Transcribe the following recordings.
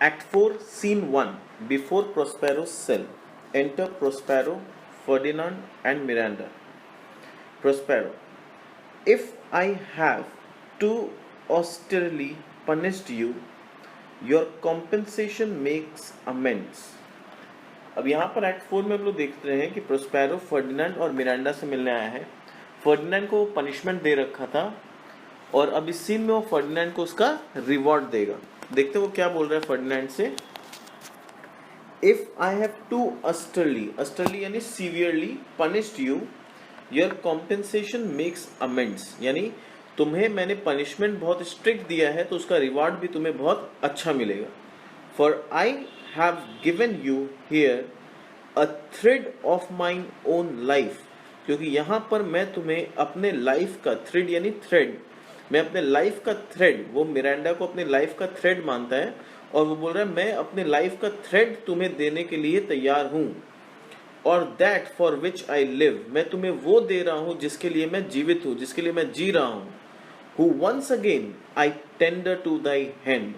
Act 4, Scene 1. Before Prospero's cell. Enter Prospero, Ferdinand, and Miranda. Prospero. If I have too austerely punished you, your compensation makes amends. अब यहाँ पर act 4 में हम लोग देख रहे हैं कि प्रोस्पेरो फर्डिनेंड और मिरांडा से मिलने आया है। फर्डिनेंड को पनिशमेंट दे रखा था और अब इस सीन में वो फर्डिनेंड को उसका रिवॉर्ड देगा। देखते वो क्या बोल रहा है फर्डिनेंड से। इफ आई हैव टू अस्टरली यानी severely punished you, your compensation makes amends, यानी तुम्हें मैंने पनिशमेंट बहुत स्ट्रिक्ट दिया है तो उसका रिवार्ड भी तुम्हें बहुत अच्छा मिलेगा। For I have given you here a thread of mine own life, क्योंकि यहाँ पर मैं तुम्हें अपने लाइफ का थ्रेड यानी थ्रेड, मैं अपने लाइफ का थ्रेड, वो मिरांडा को अपने लाइफ का थ्रेड मानता है और वो बोल रहा है मैं अपने लाइफ का थ्रेड तुम्हें देने के लिए तैयार हूँ। और that for which I live, मैं तुम्हें वो दे रहा हूँ जिसके लिए मैं जीवित हूँ, जिसके लिए मैं जी रहा हूँ। Who once again I tender to thy hand,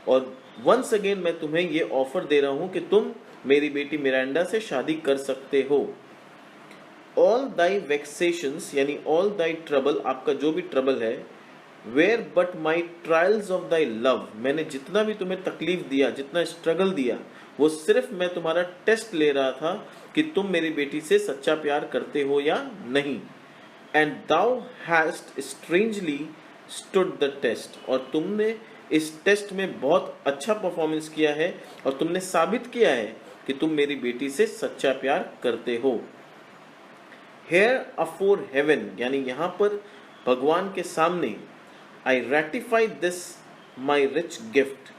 और वंस अगेन मैं तुम्हें ये ऑफर दे रहा हूँ कि तुम मेरी बेटी मिरांडा से शादी कर सकते हो। ऑल दाई वेक्सेशंस यानी ऑल दाई ट्रबल, आपका जो भी ट्रबल है, were but my trials of thy love, मैंने जितना भी तुम्हें तकलीफ दिया, जितना स्ट्रगल दिया, वो सिर्फ मैं तुम्हारा टेस्ट ले रहा था कि तुम मेरी बेटी से सच्चा प्यार करते हो या नहीं। And thou hast strangely stood the test, और तुमने इस टेस्ट में बहुत अच्छा परफॉर्मेंस किया है और तुमने साबित किया है कि तुम मेरी बेटी से सच्चा प्यार करते हो। हेयर अफोर हेवन, यानी यहाँ पर भगवान के सामने, I ratify this my rich gift,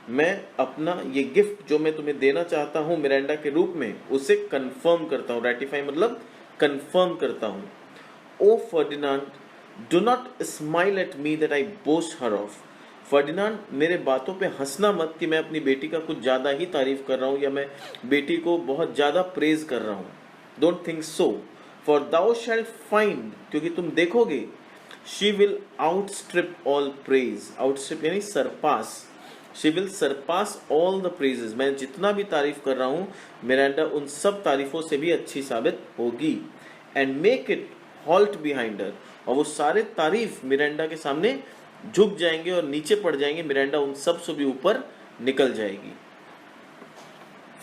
मैं अपना ये गिफ्ट जो मैं तुम्हें देना चाहता हूँ मिरांडा के रूप में, उसे कंफर्म करता हूँ। रेटिफाई मतलब कंफर्म करता हूँ। O Ferdinand, do not smile at me that I boast her off, Ferdinand मेरे बातों पे हंसना मत कि मैं अपनी बेटी का कुछ ज़्यादा ही तारीफ कर रहा हूँ या मैं बेटी को बहुत ज़्यादा प्रेज कर रहा हूँ। Don't think so, for thou shalt find, क्योंकि तुम देखोगे, she will outstrip all praise, outstrip यानी surpass, she will surpass all the praises, मैं जितना भी तारीफ कर रहा हूँ मिरांडा उन सब तारीफों से भी अच्छी साबित होगी। And make it halt behind her, और वो सारे तारीफ मिरांडा के सामने झुक जाएंगे और नीचे पड़ जाएंगे, मिरांडा उन सब से भी ऊपर निकल जाएगी।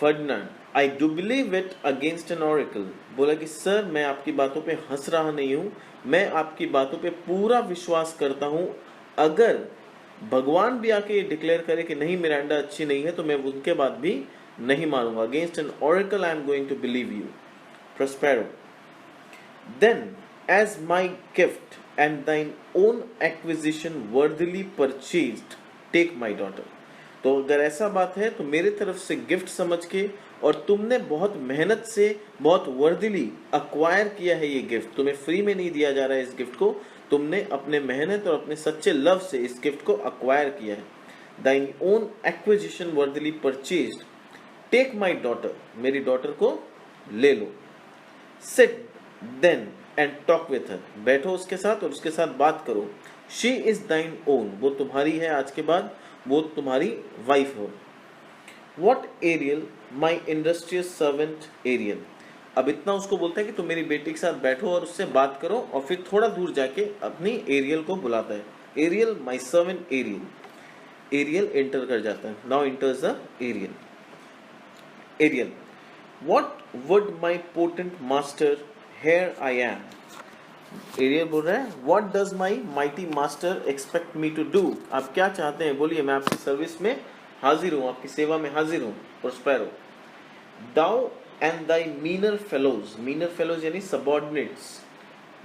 Ferdinand, I do believe it against an oracle, बोला कि सर मैं आपकी बातों पे हंस रहा नहीं हूँ, मैं आपकी बातों पे पूरा विश्वास करता हूँ। अगर भगवान भी आके डिक्लेयर करे कि नहीं मिरांडा अच्छी नहीं है तो मैं उनके बाद भी नहीं मानूंगा। Against an oracle I am going to believe you. Prospero, then as my gift and thine own acquisition worthily purchased, take my daughter, तो अगर ऐसा बात है तो मेरे तरफ से गिफ्ट समझ के, और तुमने बहुत मेहनत से बहुत वर्दिली अक्वायर किया है ये गिफ्ट, तुम्हें फ्री में नहीं दिया जा रहा है इस गिफ्ट को, तुमने अपने मेहनत और अपने सच्चे लव से इस गिफ्ट को अक्वायर किया है। thine own acquisition worthily purchased, take my daughter, मेरी डॉटर को ले लो। sit then and talk with her, बैठो उसके साथ और उसके साथ बात करो। शी इज दाइन ओन, वो तुम्हारी है, आज के बाद वो तुम्हारी वाइफ हो। What Ariel, my industrious servant Ariel, अब इतना उसको बोलता है कि तुम मेरी बेटी के साथ बैठो और उससे बात करो, और फिर थोड़ा दूर जाके अपनी एरियल को बुलाता है। Ariel, my servant Ariel, Ariel enter कर जाता है। Now enters the Ariel. Ariel, what would my potent master, here I am, Ariel बोल रहा है what does my mighty master expect me to do, आप क्या चाहते हैं बोलिए, मैं आपकी सर्विस में हाजिर हूँ, आपकी सेवा में हाजिर हूँ। Prospero, thou and thy meaner fellows यानी subordinates,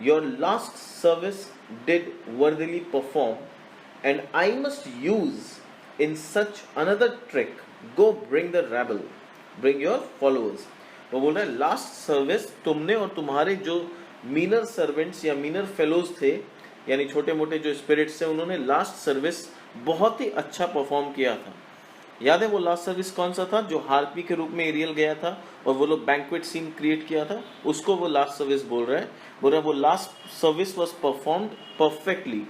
your last service did worthily perform, and I must use in such another trick, go bring the rabble, bring your followers। वो बोल रहा है लास्ट सर्विस तुमने और तुम्हारे जो मीनर सर्वेंट्स या मीनर फेलोज थे, यानी छोटे मोटे जो स्पिरिट्स थे, उन्होंने लास्ट सर्विस बहुत ही अच्छा परफॉर्म किया था। याद है वो लास्ट सर्विस कौन सा था, जो हार्पी के रूप में एरियल गया था और वो लोग बैंक्वेट सीन क्रिएट किया था, उसको वो लास्ट सर्विस बोल रहा है। वो last service was performed perfectly,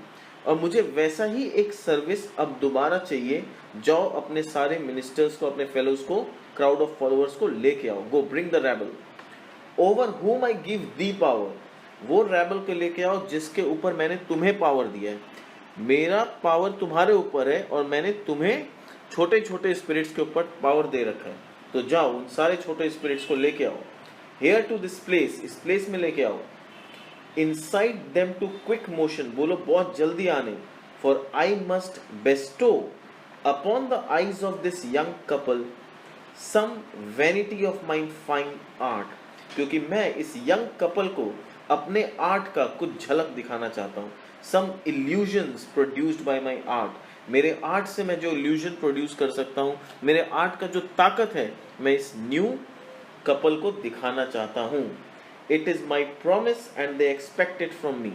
और मुझे वैसा ही एक सर्विस अब दोबारा चाहिए। जाओ अपने सारे मिनिस्टर्स को, अपने फेलोज को, क्राउड ऑफ फॉलोअर्स को लेके आओ। Go bring the rebel over whom I give thee power, वो रेबल को लेके आओ जिसके ऊपर मैंने तुम्हें पावर दिया है। मेरा पावर तुम्हारे ऊपर है और मैंने तुम्हें छोटे छोटे स्पिरिट्स के ऊपर पावर दे रखा है। तो जाओ उन सारे छोटे स्पिरिट्स को लेके आओ। Here to this place, इस प्लेस में लेके आओ। Incite them to quick motion, बोलो बहुत जल्दी आने। For I must bestow upon the eyes of this young couple some vanity of my fine art, क्योंकि मैं इस यंग कपल को अपने आर्ट का कुछ झलक दिखाना चाहता हूँ। Some illusions produced by my art, मेरे आर्ट से मैं जो इल्यूजन प्रोड्यूस कर सकता हूँ, मेरे आर्ट का जो ताकत है, मैं इस न्यू कपल को दिखाना चाहता हूँ। It is my promise and they expect it from me,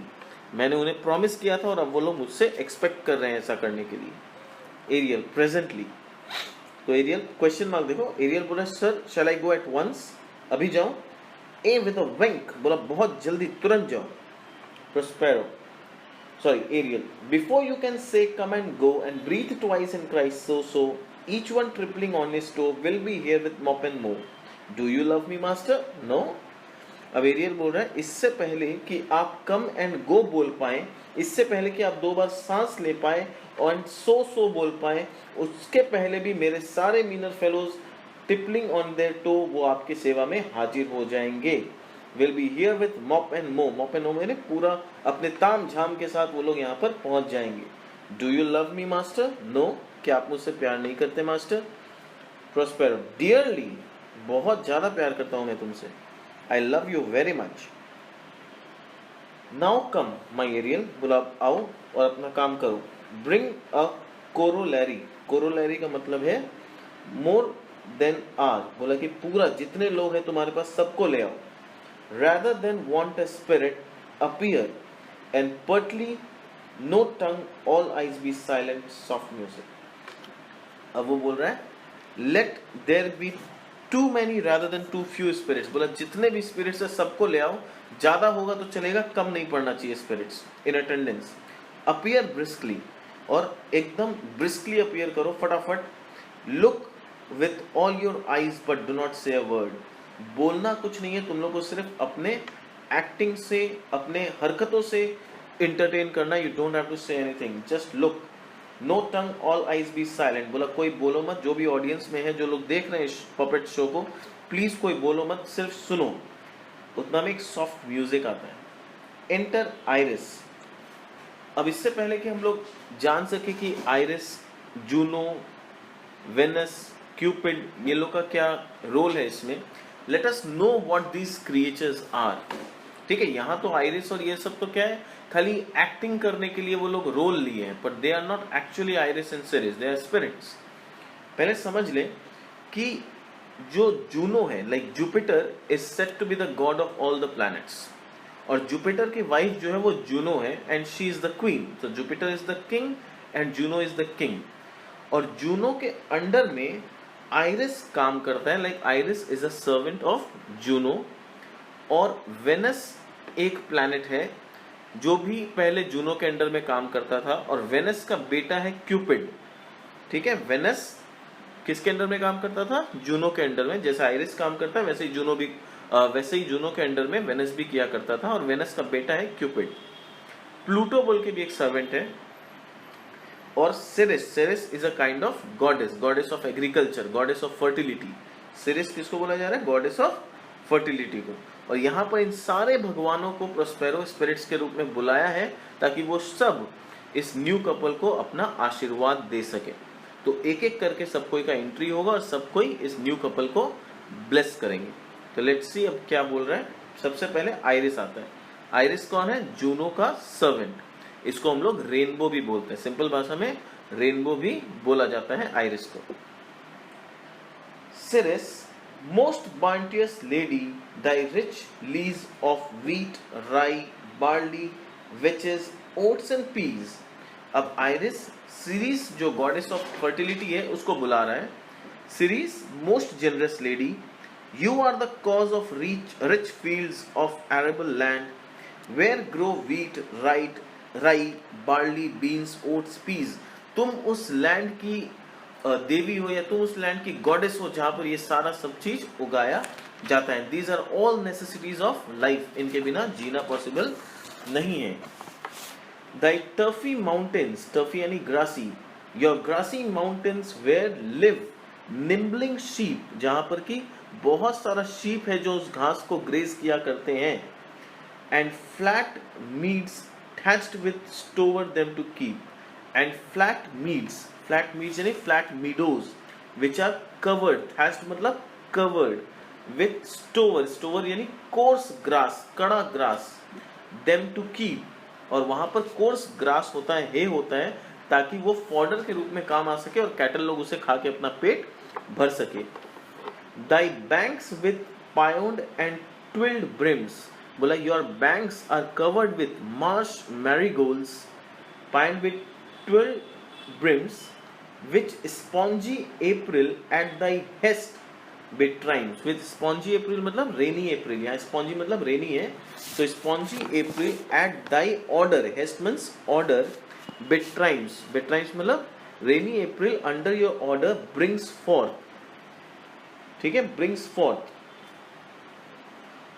मैंने उन्हें प्रॉमिस किया था और अब वो लोग मुझसे एक्सपेक्ट कर रहे हैं ऐसा करने के लिए। एरियल प्रेजेंटली, तो एरियल क्वेश्चन मार्क देखो। एरियल बोला sir shall I go at once, अभी जाऊं। ए विद अ विंक, बोला बहुत जल्दी तुरंत जाओ। Prospero Ariel, before you can say come and go and breathe twice and cry so so, each one tripping on his toe will be here with mop and mow, do you love me master? No. अब Ariel बोल रहा है इससे पहले कि आप कम and गो बोल पाए, इससे पहले कि आप 2 बार सांस ले पाए और सो बोल पाए, उसके पहले भी मेरे सारे मीनर फेलोज टिपलिंग ऑन देयर टो, वो आपकी सेवा में हाजिर हो जाएंगे। Will be here with mop and मो, मॉप एंड मो मैंने पूरा अपने ताम झाम के साथ वो लोग यहाँ पर पहुंच जाएंगे। Do you love me master? No, क्या आप मुझसे प्यार नहीं करते मास्टर? प्रोस्पेरो, डियरली, बहुत ज्यादा प्यार करता हूं मैं तुमसे। I love you very much. Now come my Ariel, बोला आओ और अपना काम करो। ब्रिंग अ कोरोलैरी, कोरोलैरी का मतलब है मोर देन आर, बोला कि पूरा जितने लोग हैं तुम्हारे पास सबको ले आओ। rather than want a spirit appear and pertly no tongue all eyes be silent soft music। अब वो बोल रहा है let there be too many rather than too few spirits, बोला जितने भी स्पिरिट्स है सबको ले आओ, ज्यादा होगा तो चलेगा, कम नहीं पड़ना चाहिए spirits in attendance. appear briskly, और एकदम briskly appear करो, फटाफट। look with all your eyes but do not say a word, बोलना कुछ नहीं है, तुम लोग को सिर्फ अपने एक्टिंग से, अपने हरकतों से इंटरटेन करना। You don't have to say anything, just look. No tongue all eyes be silent, बोला कोई बोलो मत, जो भी ऑडियंस में है, जो लोग देख रहे हैं इस पपेट शो को, प्लीज कोई बोलो मत, सिर्फ सुनो। उतना में एक सॉफ्ट म्यूजिक आता है। Enter iris. अब इससे पहले कि हम लोग जान सके कि आइरिस, जूनो, वेनस, क्यूपिड, ये लोग का क्या रोल है इसमें, let us know what these creatures are. ठीक है, यहाँ तो आइरिस और ये सब तो क्या है, खाली एक्टिंग करने के लिए वो लोग रोल लिए हैं, but they are not actually Iris and Ceres, they are spirits. पहले समझ ले कि जो जूनो है, like Jupiter is said to be the god of all the planets, और जुपिटर की वाइफ जो है वो जूनो है and she is the queen. तो Jupiter is the king and Juno is the king, और जूनो के अंडर में आइरिस काम करता है, like Iris is a servant of Juno. और वेनस एक प्लैनेट है जो भी पहले जूनो के अंडर में काम करता था, और वेनस का बेटा है क्यूपिड। ठीक है, वेनस किसके अंडर में काम करता था? जूनो के अंडर में। जैसे आइरिस काम करता है वैसे ही जूनो भी, वैसे ही जूनो के अंडर में वेनस भी किया करता था, और वेनस का बेटा है क्यूपिड। प्लूटो बोल के भी एक सर्वेंट है। और series, series is a kind of goddess, goddess of agriculture, goddess of fertility. Series किसको बोला जा रहा है? गॉडेस ऑफ फर्टिलिटी को। और यहाँ पर इन सारे भगवानों को प्रोस्पेरो स्पिरिट्स के रूप में बुलाया है ताकि वो सब इस न्यू कपल को अपना आशीर्वाद दे सके। तो एक एक करके सब कोई का एंट्री होगा और सब कोई इस न्यू कपल को ब्लेस करेंगे। तो लेट्स सी अब क्या बोल रहा है। सबसे पहले आइरिस आता है। आइरिस कौन है? जूनो का सर्वेंट। इसको हम लोग रेनबो भी बोलते हैं, सिंपल भाषा में रेनबो भी बोला जाता है आइरिस को। Series, most bounteous lady, thy rich lees of wheat, rye, barley, witches, oats and peas। अब आइरिस सिरिस जो गॉडेस ऑफ फर्टिलिटी है उसको बुला रहा है। Series, most generous lady, you are the cause of rich fields of arable land, where grow wheat, rye, राई, barley, beans, oats, Ps. तुम उस लैंड की देवी हो या तुम उस लैंड की गॉडेस हो जहां पर ये सारा सब चीज उगाया जाता है। These are all necessities of life, इनके बिना जीना पॉसिबल नहीं है। द टर्फी माउंटेन्स, टर्फी यानी grassy, your grassy mountains where live nibbling sheep, जहां पर कि बहुत सारा शीप है जो उस घास को ग्रेज किया करते हैं। And flat meads thatched with stover them to keep, and flat meads यानी flat meadows which are covered, thatched मतलब covered with stover यानी coarse grass, कड़ा grass, them to keep, और वहां पर coarse grass होता है, hay होता है, ताकि वो fodder के रूप में काम आ सके और कैटल लोग उसे खा के अपना पेट भर सके। Thy banks with pioned and twilled brims, बोला your banks are covered with marsh marigolds, pined with 12 brims, which spongy April at thy hest with trims. With spongy April मतलब रेनी अप्रैल, यहाँ स्पॉन्जी मतलब rainy है, तो spongy April at thy order, hest means order, with trims मतलब rainy April under your order brings forth, ठीक है, brings forth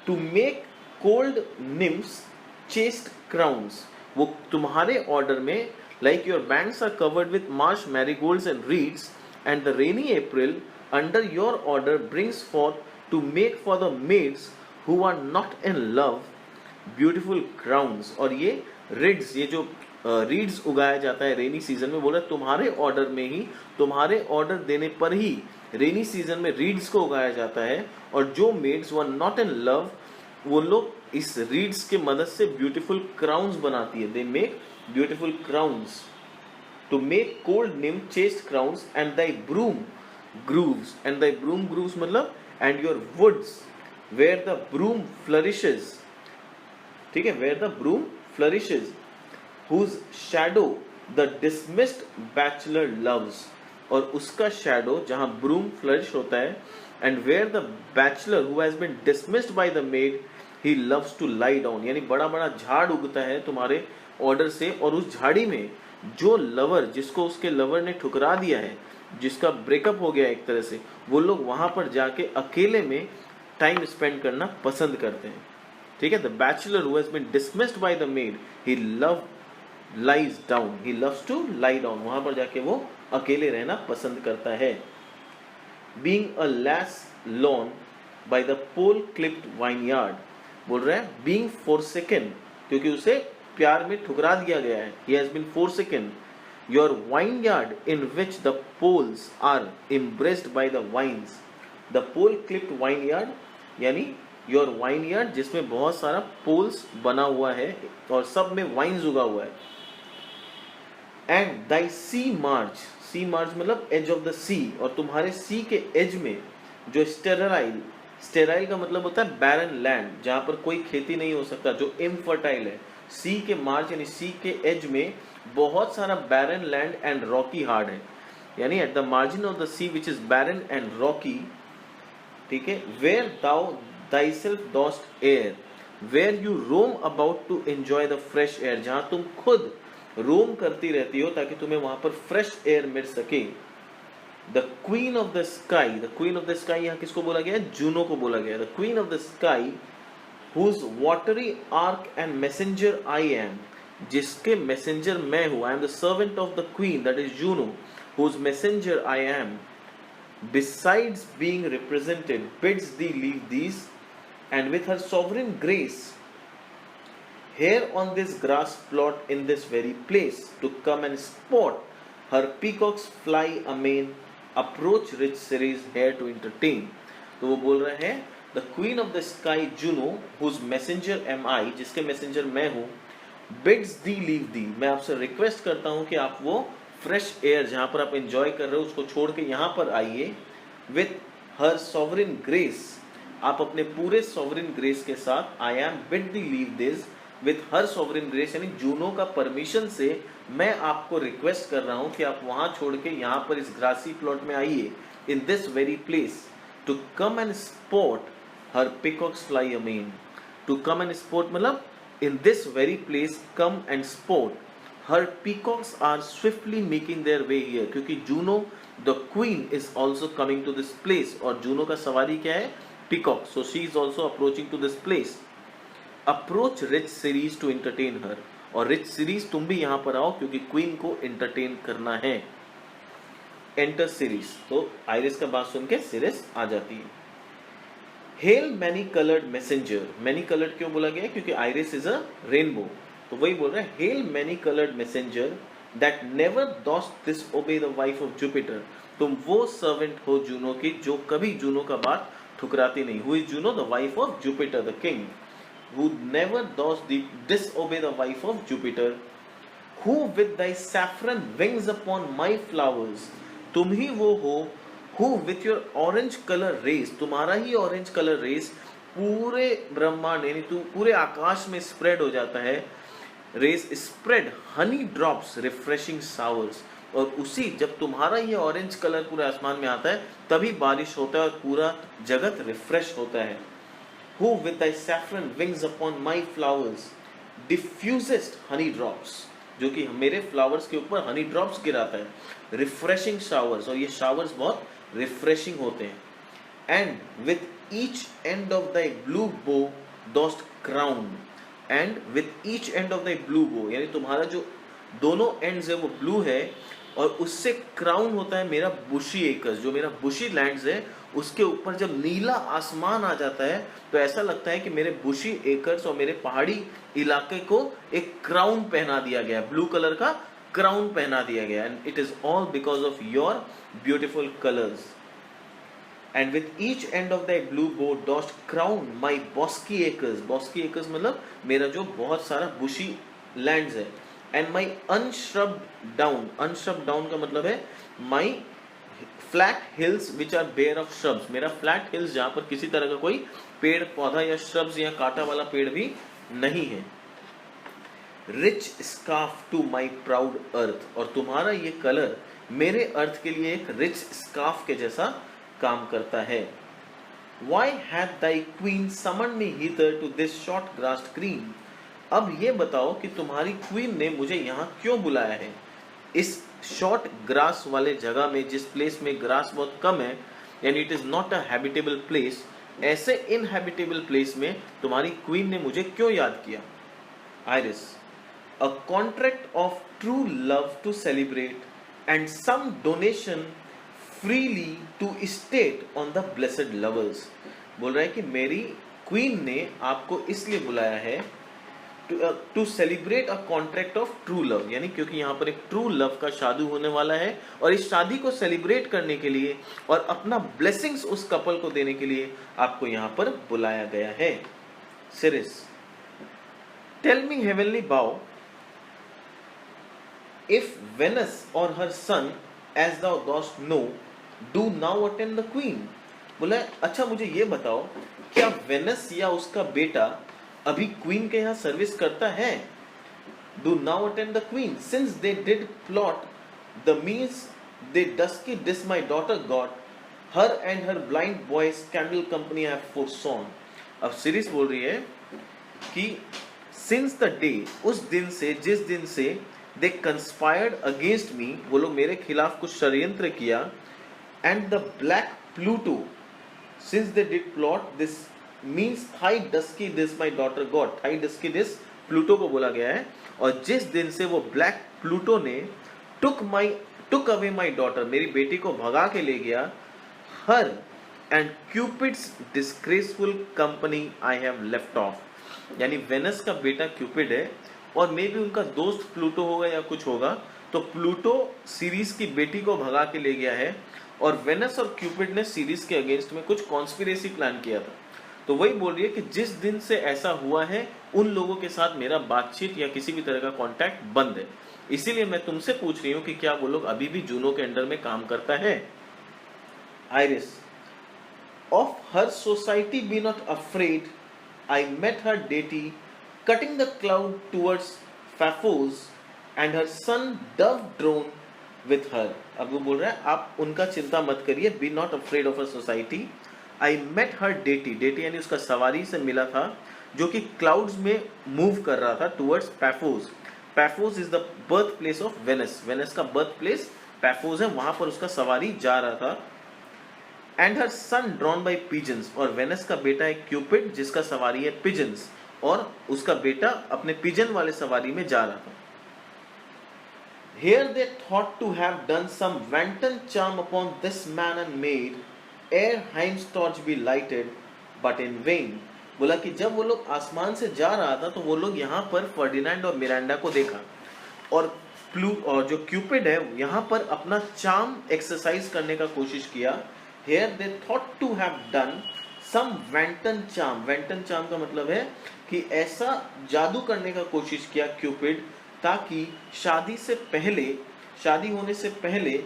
to make cold nymphs chaste crowns. वो तुम्हारे ऑर्डर में, like your banks are covered with marsh marigolds and reeds and the rainy April under your order brings forth to make for the maids who are not in love beautiful crowns. और ये reads, ये जो reads उगाया जाता है rainy season में, बोला तुम्हारे ऑर्डर में ही, तुम्हारे ऑर्डर देने पर ही रेनी सीजन में रीड्स को उगाया जाता है, और जो maids were not in love, वो लोग इस रीड्स के मदद से ब्यूटीफुल क्राउन्स बनाती है। They make beautiful crowns to make cold nymph chaste crowns and thy broom groves, and thy broom groves मतलब and your woods where the broom flourishes, ठीक है, where the broom flourishes whose shadow the dismissed bachelor loves, और उसका shadow जहां broom flourish होता है, and where the bachelor who has been dismissed by the maid he loves to lie down, यानी बड़ा बड़ा झाड़ उगता है तुम्हारे ऑर्डर से, और उस झाड़ी में जो लवर, जिसको उसके लवर ने ठुकरा दिया है, जिसका ब्रेकअप हो गया एक तरह से, वो लोग वहां पर जाके अकेले में टाइम स्पेंड करना पसंद करते हैं, ठीक है। The bachelor who has been dismissed by the maid he lies down, he loves to lie down, वहां पर जाके वो अकेले रहना पसंद करता है। being a lass lone by the pole clipped vineyard, बोल रहा है being forsaken, क्योंकि उसे प्यार में ठुकरा दिया गया है, he has been forsaken, your vineyard in which the poles are embraced by the vines, the pole clipped vineyard यानी your vineyard जिसमें बहुत सारा पोल्स बना हुआ है और सब में वाइन्स उगा हुआ है। एंड दाई सी मार्ज मतलब एज ऑफ द सी, और तुम्हारे सी के एज में जो स्टेराइल का मतलब होता है बैरन लैंड, जहां पर कोई खेती नहीं हो सकता, जो इनफर्टाइल है। सी के मार्ज यानी सी के एज में बहुत सारा barren land and rocky hard है, यानी at the margin of the sea which is barren and rocky, ठीक है। Where thou thyself dost air, where you roam about to enjoy the fresh air, जहां तुम खुद रोम करती रहती हो ताकि तुम्हें वहां पर फ्रेश एयर मिल सके। The queen of the sky यहाँ किसको बोला गया है? जूनो को बोला गया है। The queen of the sky whose watery ark and messenger I am, जिसके मैसेंजर मैं हूं। I am the servant of the queen, that is Juno, whose messenger I am, besides being represented, bids thee leave these, and with her sovereign grace, here on this grass plot in this very place, to come and sport, her peacocks fly amain, approach rich Ceres here to entertain। तो वो बोल रहे हैं the queen of the sky Juno, whose messenger am I, जिसके messenger मैं हूँ, bids thee leave thee, मैं आपसे रिक्वेस्ट करता हूँ कि आप वो फ्रेश एयर जहाँ पर आप एंजॉय कर रहे हो उसको छोड़ के यहाँ पर आइए। विथ हर सॉवरिन ग्रेस, आप अपने पूरे सॉवरिन ग्रेस के साथ, I am bid the leave this, with her sovereign grace यानी जूनो का परमिशन से मैं आपको रिक्वेस्ट कर रहा हूँ कि आप वहाँ छोड़ के यहाँ पर इस ग्रासी प्लॉट में आइए, in this very place, to come and sport her peacocks fly amain. To come and sport मतलब In this very place come and sport. Her peacocks are swiftly making their way here. क्योंकि Juno the queen is also coming to this place. और Juno का सवारी क्या है? Peacock. So she is also approaching to this place. Approach rich Ceres to entertain her. और rich series तुम भी यहाँ पर आओ क्योंकि क्वीन को एंटरटेन करना है. Enter series. तो आइरिस का बात सुन के सीरीज आ जाती है. Hello many coloured messenger. Many coloured क्यों बोला गया है? क्योंकि आइरिस इज अ रेनबो. तो वही बोल रहा है hello many coloured messenger that never डोस्ट disobey the wife of Jupiter. तुम वो सर्वेंट हो जूनो की जो कभी जूनो का बात ठुकराती नहीं. Who is Juno? The wife of Jupiter the king. Who never does disobey the wife of Jupiter, who with thy saffron wings upon my flowers. तुम ही वो हो who with your orange color rays, तुम्हारा ही orange color rays पूरे ब्रह्मांड यानी तू पूरे आकाश में स्प्रेड हो जाता है. rays spread honey drops refreshing showers. और उसी जब तुम्हारा ये ऑरेंज कलर पूरे आसमान में आता है तभी बारिश होता है और पूरा जगत रिफ्रेश होता है. Who with thy saffron wings upon my flowers diffusest honey drops. जो कि मेरे फ्लावर्स के ऊपर हनी ड्रॉप्स गिराता है. Refreshing showers. और ये शावर्स बहुत रिफ्रेशिंग होते हैं. And with each end of thy blue bow dost crown. And with each end of thy blue bow यानी तुम्हारा जो दोनों एंड्स है वो ब्लू है और उससे क्राउन होता है मेरा बुशी एकर्स. जो मेरा बुशी लैंड्स है उसके ऊपर जब नीला आसमान आ जाता है तो ऐसा लगता है कि मेरे बुशी एकर्स और मेरे पहाड़ी इलाके को एक क्राउन पहना दिया गया, ब्लू कलर का क्राउन पहना दिया गया. And it is all because of your beautiful colours. And with each end of the blue bow dost crown my bosky acres. Bosky acres मतलब मेरा जो बहुत सारा बुशी लैंड्स है. And my unshrubbed down. Unshrubbed down का मतलब है my flat hills which are bare of shrubs. मेरा फ्लैट हिल्स जहां पर किसी तरह का कोई पेड़ पौधा या श्रब्स या कांटा वाला पेड़ भी नहीं है. Rich scarf to my proud earth. और तुम्हारा ये कलर मेरे अर्थ के लिए एक रिच स्कार्फ के जैसा काम करता है. Why hath thy queen summoned me hither to this short grassed green? अब ये बताओ कि तुम्हारी क्वीन ने मुझे यहाँ क्यों बुलाया है. इस शॉर्ट ग्रास वाले जगह में जिस प्लेस में ग्रास बहुत कम है यानी it is not a habitable place, ऐसे इनहैबिटेबल प्लेस में तुम्हारी क्वीन ने मुझे क्यों याद किया. Iris. A contract of true love to celebrate and some donation freely to estate on the blessed lovers. बोल रहा है कि मेरी क्वीन ने आपको इसलिए बुलाया है to celebrate a contract of true love. यानी क्योंकि यहाँ पर एक ट्रू लव का शादी होने वाला है और इस शादी को सेलिब्रेट करने के लिए और अपना ब्लेसिंग्स उस कपल को देने के लिए आपको यहाँ पर बुलाया गया है. सिरिस. टेल मी हेवनली बाउ इफ वेनस और हर सन as thou dost know do now attend the queen. बोला अच्छा मुझे ये बताओ क्या वेनस या उसका बेटा अभी क्वीन के यहाँ सर्विस करता है. Do now attend the queen since they did plot the means they dusky dis my daughter got her and her blind boys candle company have foresawn. अब सीरीज बोल रही है कि since the day उस दिन से जिस दिन से they conspired against me वो लोग मेरे खिलाफ कुछ षड्यंत्र किया and the black Pluto since they did plot this means thigh dusky this my daughter got. thigh dusky this Pluto को बोला गया है. और जिस दिन से वो ब्लैक प्लूटो ने took away my daughter मेरी बेटी को भगा के ले गया. her and Cupid's disgraceful company I have left off. यानी वेनस का बेटा क्यूपिड है और मे भी उनका दोस्त प्लूटो होगा या कुछ होगा. तो प्लूटो सीरीज की बेटी को भगा के ले गया है और वेनस और क्यूपिड ने सीरीज के अगेंस्ट में कुछ कॉन्स्पिरेसी प्लान किया था. तो वही बोल रही है कि जिस दिन से ऐसा हुआ है उन लोगों के साथ मेरा बातचीत या किसी भी तरह का कांटेक्ट बंद है. इसीलिए मैं तुमसे पूछ रही हूं कि क्या वो लोग अभी भी जूनो के अंडर में काम करता है. Iris. Of her society be not afraid I met her deity cutting the cloud towards Paphos and her son dove drawn with her. अब वो बोल रहा है आप उनका चिंता मत करिए. Be not afraid of her society. I met her deity. Deity यानी उसका सवारी से मिला था. जो कि क्लाउड्स में मूव कर रहा था towards Paphos. Paphos is the birth place of Venus, Venus का बर्थ प्लेस पैफोस है, वहां पर उसका सवारी जा रहा था। And her son drawn by pigeons, और वेनस का बेटा है क्यूपिड जिसका सवारी है पिजन्स, और उसका बेटा अपने पिजन वाले सवारी में जा रहा था। Here they thought to have done some wanton charm upon this man and maid, ere Heim's torch be lighted, but in vain. बोला कि जब वो लोग आसमान से जा रहा था तो वो लोग यहाँ पर फर्डिनेंड और मिरांडा को देखा, और जो क्यूपिड है यहाँ पर अपना चार्म एक्सरसाइज करने का कोशिश किया। Here they thought to have done some wanton charm, wanton charm का मतलब है कि ऐसा जादू करने का कोशिश किया क्यूपिड, ताकि शादी होने से पहले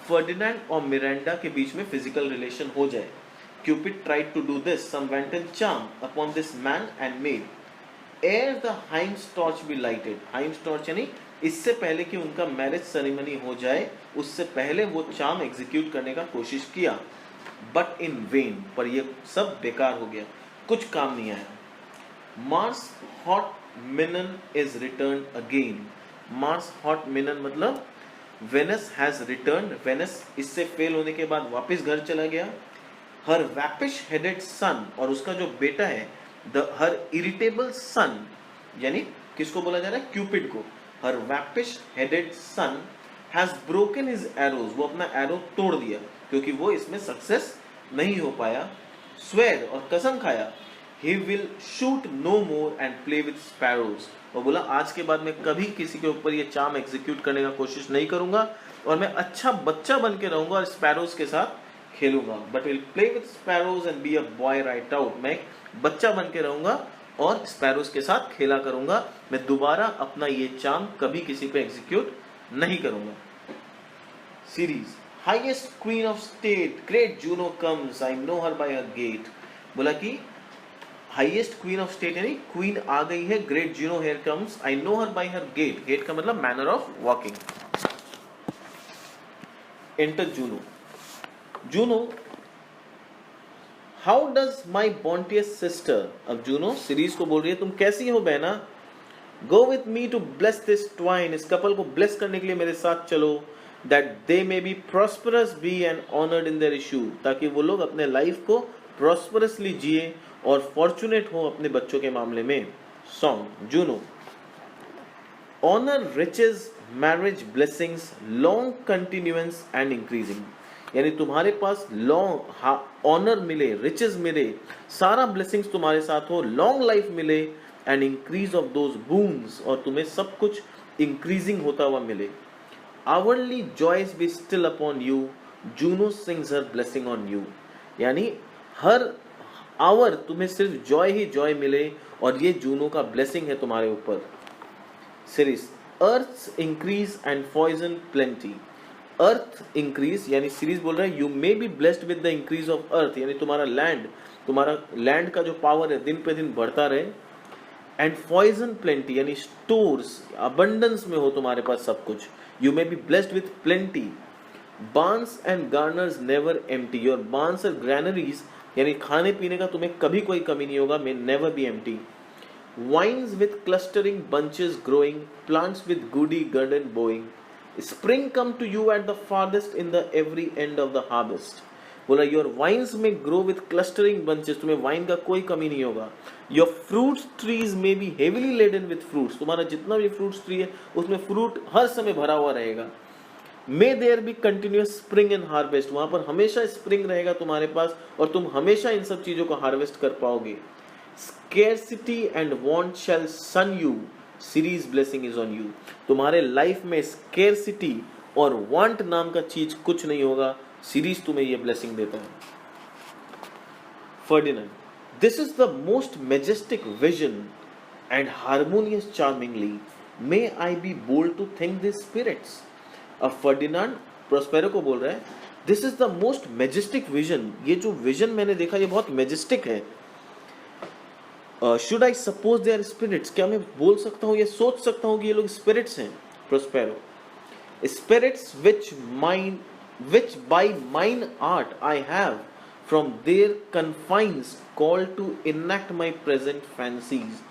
फर्डिनेंड और मिरांडा के बीच में फिजिकल रिलेशन हो जाए। Cupid tried to do this some wanton charm upon this man and maid, ere the Heim's torch be lighted. Heim's torch यानी इससे पहले कि उनका मैरिज सेरेमनी हो जाए, उससे पहले वो चार्म एग्जीक्यूट करने का कोशिश किया, बट इन वेन, पर ये सब बेकार हो गया, कुछ काम नहीं आया। Mars hot minion is returned again. Mars hot minion मतलब वेनस हैज रिटर्न, वेनस इससे फेल होने के बाद वापस घर चला गया। हर वैपिश हेडेड सन, और उसका जो बेटा है हर इरिटेबल सन, यानी किसको बोला जा रहा है, क्यूपिड को। Her waspish headed son has broken his arrows, वो अपना एरो तोड़ दिया क्योंकि वो इसमें सक्सेस नहीं हो पाया। स्वेर, और कसम खाया, he will shoot no more and play with sparrows, और बोला आज के बाद मैं कभी किसी के ऊपर ये चार्म एग्जीक्यूट करने का कोशिश नहीं करूंगा, और मैं अच्छा बच्चा बन के रहूंगा और स्पैरोज के साथ खेलूंगा। But will play with sparrows and be a boy right out, मैं बच्चा बन के रहूंगा और स्पैरोज के साथ खेला करूंगा, मैं दोबारा अपना ये चार्म कभी किसी पे एग्जीक्यूट नहीं करूंगा। Ceres highest queen of state great Juno comes, I know her by her gait. बोला कि हाईएस्ट क्वीन ऑफ स्टेट यानी क्वीन आ गई है, great Juno here comes, I know her by her gait, gait का मतलब manner of walking. Enter Juno. Juno, how does my bounteous sister, अब Juno Ceres को बोल रही है तुम कैसी हो बहना। Go with me to bless this twine, इस कपल को ब्लेस करने के लिए मेरे साथ चलो। That they may be prosperous be and honoured in their issue, ताकि वो लोग अपने लाइफ को प्रॉस्परसली जिए और फॉर्चुनेट हो अपने बच्चों के मामले में। Song Juno. Honour riches marriage blessings long continuance and increasing, यानी तुम्हारे पास लॉन्ग ऑनर मिले, रिचेस मिले, सारा ब्लेसिंग्स तुम्हारे साथ हो, लॉन्ग लाइफ मिले, and increase of those boons, और तुम्हें सब कुछ इंक्रीजिंग होता हुआ मिले। Hourly joys be still upon you, Juno sings her blessing on you, यानी हर आवर तुम्हें सिर्फ जॉय ही जॉय मिले, और ये जूनो का ब्लेसिंग है तुम्हारे ऊपर। Ceres earth increase and foison plenty. Earth increase यानी सीरीज बोल रहा है you may be blessed with the increase of earth, यानी तुम्हारा लैंड का जो पावर है दिन पे दिन बढ़ता रहे। एंड पॉइजन प्लेंटी यानी स्टोर्स अबंडेंस में हो तुम्हारे पास सब कुछ, you may be blessed with plenty. Barns and garners never empty, your barns और ग्रैनरीज यानी खाने पीने का तुम्हें कभी कोई कमी नहीं होगा, may never be empty. Vines with clustering bunches growing, plants with goodly garden bowing, spring come to you at the farthest in the very end of the harvest. बोला योर वाइन्स में ग्रो विद क्लस्टरिंग बंचेस, तुम्हें vine का कोई कमी नहीं होगा। Your fruits trees में be heavily laden with fruits, तुम्हारा जितना भी फ्रूट्स ट्री है उसमें फ्रूट हर समय भरा हुआ रहेगा। May there be continuous spring and harvest, वहां पर हमेशा स्प्रिंग रहेगा तुम्हारे पास और तुम हमेशा इन सब चीजों को हार्वेस्ट कर पाओगे। Scarcity and want shall shun you, Ceres blessing is on you, तुम्हारे लाइफ में स्केर्सिटी और वांट नाम का चीज कुछ नहीं होगा, सीरीज तुम्हें ये ब्लेसिंग देता है। Ferdinand, this is the most majestic vision and harmonious charmingly, may I be bold to think this spirits. अब फर्डिनेंड प्रोस्पेरो को बोल रहा है this is the most majestic vision, ये जो विजन मैंने देखा ये बहुत मेजेस्टिक है। Should I suppose they are spirits, क्या मैं बोल सकता हूँ या सोच सकता हूँ कि ये लोग स्पिरिट्स हैं। Prospero, spirits which by mine art I have from their confines called to enact my present fancies.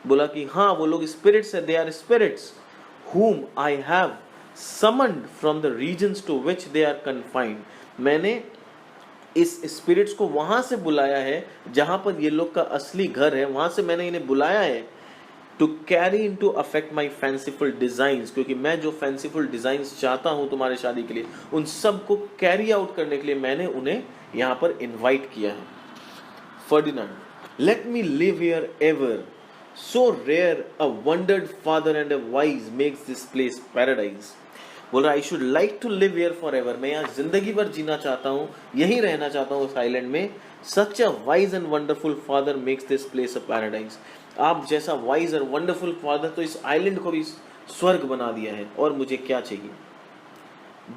बोला कि हाँ वो लोग spirits है, they are spirits whom I have summoned from the regions to which they are confined. मैंने इस spirits को वहां से बुलाया है जहां पर ये लोग का असली घर है, वहां से मैंने इन्हें बुलाया है to carry in to affect my fanciful designs, क्योंकि मैं जो फैंसीफुल डिजाइन्स चाहता हूं तुम्हारे शादी के लिए उन सब को कैरी आउट करने के लिए मैंने उन्हें यहां पर इनवाइट किया है. Ferdinand, let me live here ever, so rare a wondered father and a wise makes this place paradise. बोल रहा I should like to live here for ever, मैं यहाँ जिंदगी भर जीना चाहता हूँ, यही रहना चाहता हूँ उस आइलैंड में. Such a wise and wonderful father makes this place a paradise. आप जैसा वाइज और वंडरफुल फादर तो इस आइलैंड को भी स्वर्ग बना दिया है, और मुझे क्या चाहिए.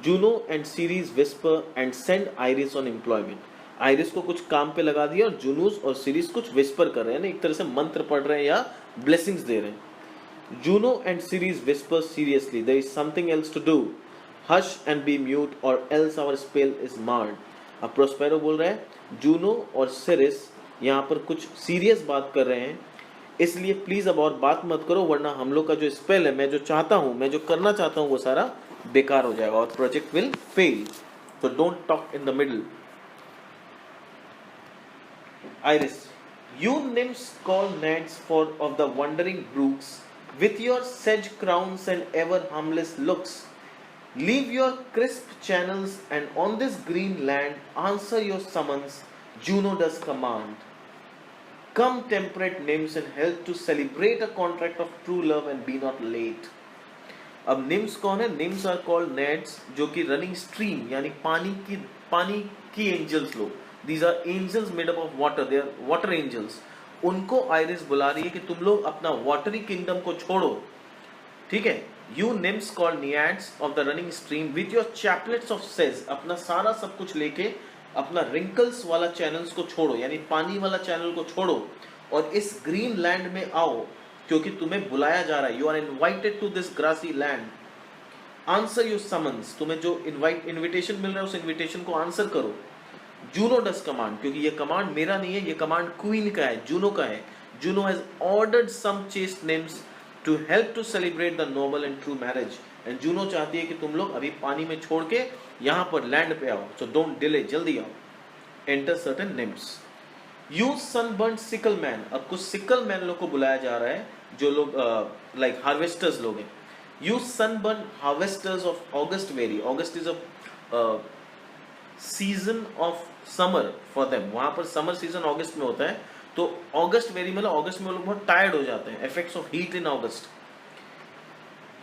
Juno and series whisper and send iris on employment. Iris को कुछ काम पे लगा दिया और जूनूस और सीरीज कुछ विस्पर कर रहे हैं, एक तरह से मंत्र पढ़ रहे हैं या ब्लेसिंग्स दे रहे हैं. Juno and Ceres whisper seriously, there is something else to do. Hush and be mute or else our spell is marred. अब प्रोस्पेरो बोल रहा है जूनो और सिरिस यहाँ पर कुछ सीरियस बात कर रहे हैं, इसलिए प्लीज अब और बात मत करो वरना हम लोग का जो स्पेल है, मैं जो चाहता हूँ, मैं जो करना चाहता हूँ वो सारा बेकार हो जाएगा और प्रोजेक्ट विल फेल. तो don't talk in the middle. Iris, you nymphs call nads for of the wandering brooks, with your sedge crowns and ever harmless looks, leave your crisp channels and on this green land answer your summons. Juno does command. Come temperate nymphs and help to celebrate a contract of true love and be not late. अब निम्स कौन है? NIMS are called नेड्स, जो कि running stream यानी पानी की angels लोग. These are angels made up of water. They are water angels. उनको आइरिस बुला रही है कि तुम लोग अपना वाटरी किंगडम को छोड़ो, ठीक है. You nymphs called naiads of the running stream with your chaplets of sedge, अपना सारा सब कुछ लेके अपना wrinkles वाला चैनल्स को छोड़ो, यानी पानी वाला चैनल को छोड़ो और इस ग्रीन लैंड में आओ, क्योंकि तुम्हें बुलाया जा रहा है. You are invited to this grassy land. Answer your summons, तुम्हें जो इन्विटेशन मिल रहा है उस इन्विटेशन को आंसर करो. जूनो डस कमांड, क्योंकि ये कमांड मेरा नहीं है, ये कमांड क्वीन का है, जूनो का है. Juno has ordered some chaste nymphs to help to celebrate the noble and true marriage. And Juno चाहती है कि तुम लोग अभी पानी में छोड़ के यहाँ पर लैंड पे आओ, सो डोंट डिले, जल्दी आओ. Enter certain names. You sunburn sickle man, अब कुछ सिकल मैन लोग को बुलाया जा रहा है जो लोग लाइक हार्वेस्टर्स लोग हैं. You sunburn harvesters of August very, August is a season of summer for them. वहां पर समर सीजन अगस्त में होता है, तो अगस्त वेरी मतलब अगस्त में वो लोग बहुत टायर्ड हो जाते हैं, effects of heat in August.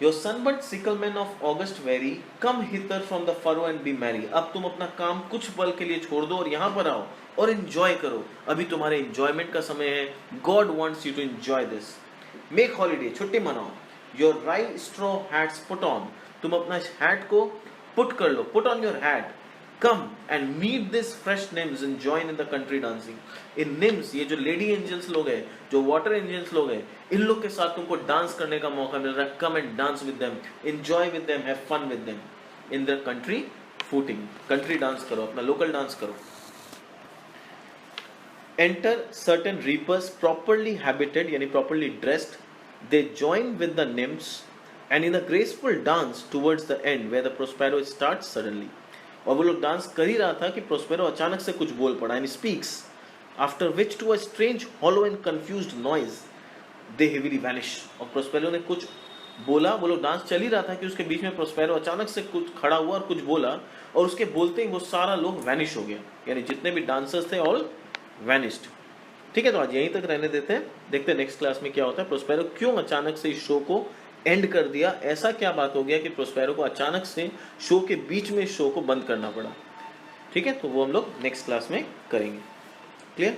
Your sunburn sicklemen of August very come hither from the furrow and be merry. अब तुम अपना काम कुछ पल के लिए छोड़ दो और यहाँ पर आओ और एंजॉय करो, अभी तुम्हारे एंजॉयमेंट का समय है. God wants you to enjoy this. Make holiday, छुट्टी मनाओ. योर राई स्ट्रॉ हैट्स पुट ऑन, तुम अपना हैट को पुट कर लो, put on your hat. Come and meet this fresh nymphs and join in the country dancing. In nymphs, ये जो लेडी एंजल्स लोग हैं, जो वाटर एंजल्स लोग हैं, इन लोग के साथ तुमको डांस करने का मौका मिल रहा है. Come and dance with them, enjoy with them, have fun with them in their country footing. Country dance करो, अपना local dance करो. Enter certain reapers properly habited, यानी properly dressed. They join with the nymphs and in a graceful dance towards the end where the Prospero starts suddenly. और वो लोग dance कर ही रहा था कि प्रोस्पेरो अचानक से कुछ बोल पड़ा, and speaks, after which to a strange hollow and confused noise they heavily vanish. और प्रोस्पेरो ने कुछ बोला, वो लोग डांस चल ही रहा था कि उसके बीच में प्रोस्पेरो अचानक से कुछ खड़ा हुआ और कुछ बोला, और उसके बोलते ही वो सारा लोग वैनिश हो गया, यानी जितने भी डांसर्स थे ऑल वैनिश्ड. ठीक है, तो आज यहीं तक रहने देते हैं, देखते हैं नेक्स्ट क्लास में क्या होता है. प्रोस्पेरो क्यों अचानक से इस शो को एंड कर दिया, ऐसा क्या बात हो गया कि प्रोस्पेरो को अचानक से शो के बीच में शो को बंद करना पड़ा. ठीक है, तो वो हम लोग नेक्स्ट क्लास में करेंगे. क्लियर.